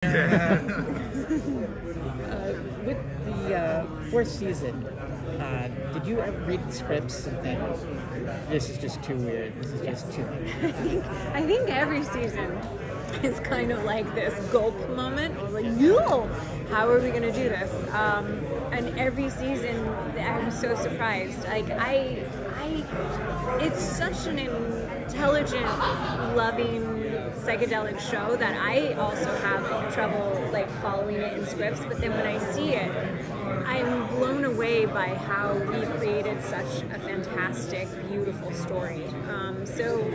With the fourth season, did you ever read the scripts and think, this is just too weird, this is just too... I think every season is kind of like this gulp moment. I was like, no! How are we going to do this? And every season, I was so surprised. Like, it's such an intelligent, loving, psychedelic show that I also have trouble like following it in scripts, but then when I see it, I'm blown away by how we created such a fantastic, beautiful story. So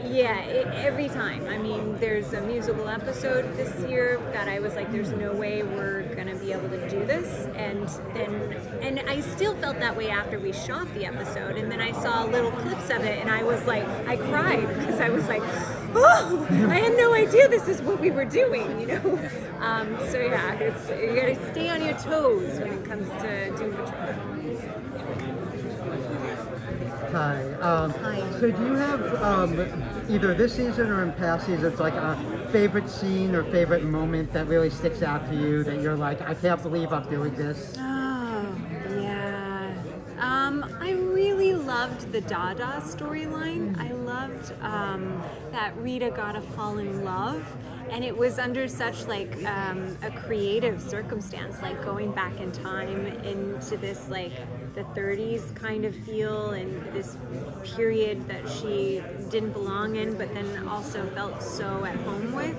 yeah, every time. I mean, there's a musical episode this year that I was like, there's no way we're gonna be able to do this, and I still felt that way after we shot the episode, and then I saw little clips of it and I was like, I cried because I was like, oh, I had no idea this is what we were doing, you know? So yeah, you gotta stay on your toes when it comes to Doom Patrol. Hi. Hi. So do you have either this season or in past seasons like a favorite scene or favorite moment that really sticks out to you that you're like, I can't believe I'm doing this? Oh, yeah. I really loved the Dada storyline. I loved that Rita got to fall in love. And it was under such like a creative circumstance, like going back in time into this like the 30s kind of feel, and this period that she didn't belong in, but then also felt so at home with.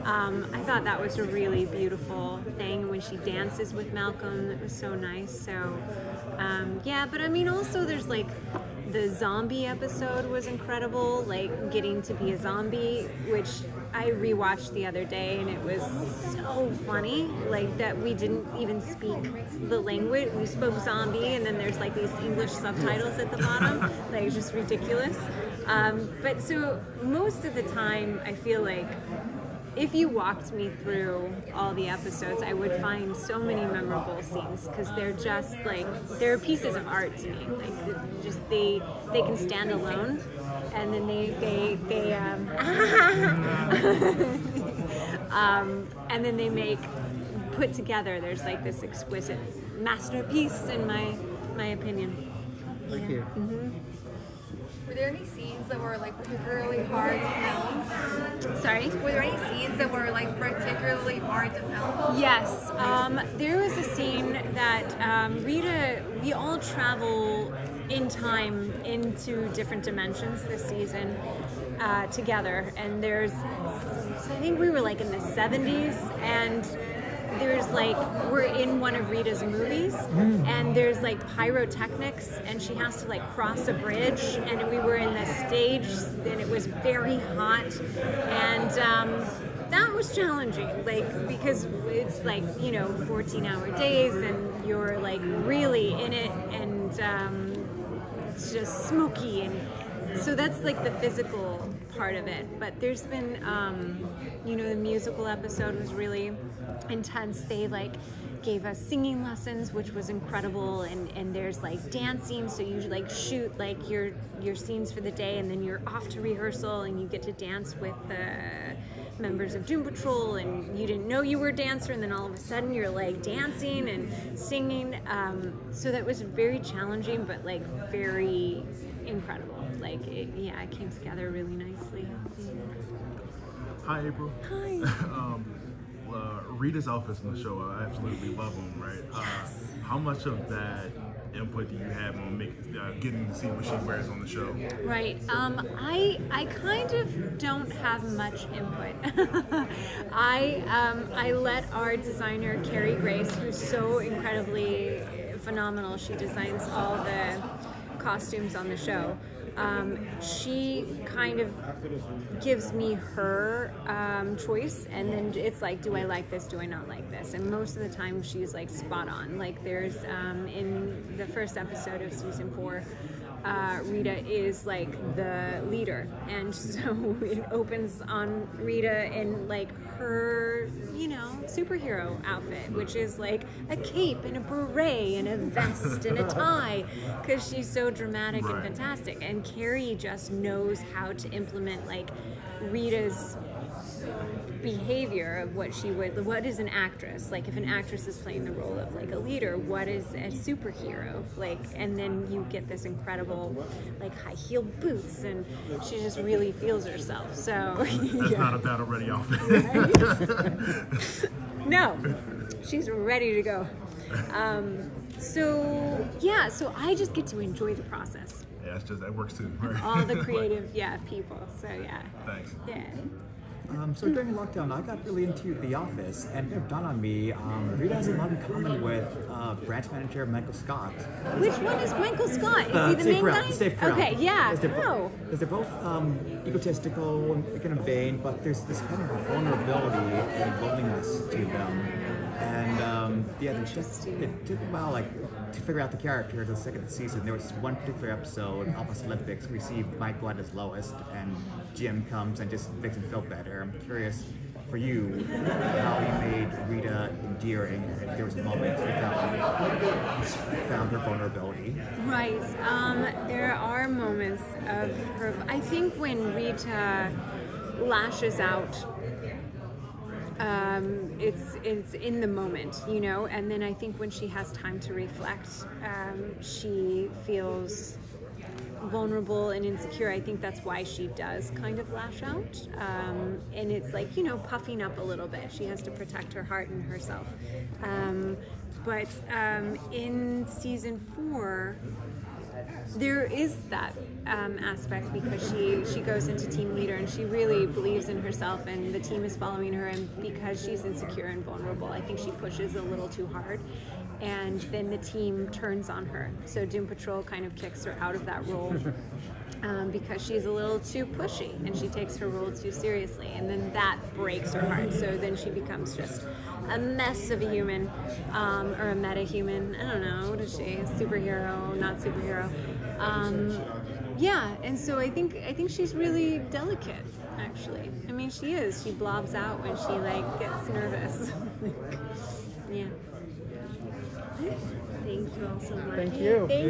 I thought that was a really beautiful thing when she dances with Malcolm. It was so nice. So yeah, but I mean also there's like the zombie episode was incredible, like getting to be a zombie, which I rewatched the other day, and it was so funny, like that we didn't even speak the language. We spoke zombie, and then there's like these English subtitles at the bottom, like it's just ridiculous. But so most of the time, I feel like if you walked me through all the episodes, I would find so many memorable scenes because they're just like, they're pieces of art to me. Like just they can stand alone, and then and then they make put together. There's like this exquisite masterpiece in my opinion. Thank you. Mm-hmm. Were there any scenes that were like particularly hard to film? Sorry? Were there any scenes that were like particularly hard to film? Yes. There was a scene that Rita, we all travel in time into different dimensions this season together. And there's, I think we were like in the 70s, and there's like, we're in one of Rita's movies, and there's like pyrotechnics, and she has to like cross a bridge, and we were in the stage, and it was very hot, and that was challenging, like, because it's like, you know, 14-hour days, and you're like really in it, and it's just smoky, and so that's like the physical part of it. But there's been, you know, the musical episode was really intense. They like gave us singing lessons, which was incredible, and there's like dancing, so you like shoot like your scenes for the day, and then you're off to rehearsal, and you get to dance with the members of Doom Patrol, and you didn't know you were a dancer, and then all of a sudden you're like dancing and singing. So that was very challenging, but like very incredible. Like it came together really nicely. Hi, April. Hi. Rita's outfits in the show, I absolutely love them, right? Yes. How much of that input do you have on getting to see what she wears on the show? Right. I kind of don't have much input. I let our designer, Carrie Grace, who's so incredibly phenomenal, she designs all the costumes on the show. She kind of gives me her choice, and then it's like, do I like this, do I not like this? And most of the time she's like spot on. Like there's in the first episode of season 4, Rita is like the leader, and so it opens on Rita in like her, you know, superhero outfit, which is like a cape and a beret and a vest and a tie, because she's so dramatic and fantastic. And Carrie just knows how to implement like Rita's behavior of what is an actress, like if an actress is playing the role of like a leader, what is a superhero, like, and then you get this incredible like high heel boots, and she just really feels herself. So That's not a battle ready outfit. No, she's ready to go. So yeah, so I just get to enjoy the process. Yeah, it's just that works too. Right? All the creative, people. So yeah. Thanks. Yeah. So during lockdown, I got really into The Office, and it dawned on me, Rita has a lot in common with branch manager Michael Scott. Which one is Michael Scott? Is he the main guy? Dave Brown. Okay, yeah. Because they're both egotistical and kind of vain, but there's this kind of vulnerability and loneliness to them. And it took a while, to figure out the character. The second season, there was one particular episode, Office Olympics, we see Michael at his lowest, and Jim comes and just makes him feel better. I'm curious for you how you made Rita endearing, if there was a moment you found her vulnerability. Right. There are moments of her. I think when Rita lashes out, it's in the moment, and then I think when she has time to reflect, she feels vulnerable and insecure. I think that's why she does kind of lash out, and it's like, puffing up a little bit. She has to protect her heart and herself. But in season 4, there is that aspect, because she goes into team leader and she really believes in herself, and the team is following her, and because she's insecure and vulnerable, I think she pushes a little too hard, and then the team turns on her. So Doom Patrol kind of kicks her out of that role because she's a little too pushy and she takes her role too seriously, and then that breaks her heart. So then she becomes just a mess of a human, or a meta-human. I don't know, what is she? Superhero, not superhero. Yeah, and so I think she's really delicate, actually. I mean, she is. She blobs out when she gets nervous. Yeah. Thank you all so much. Thank you.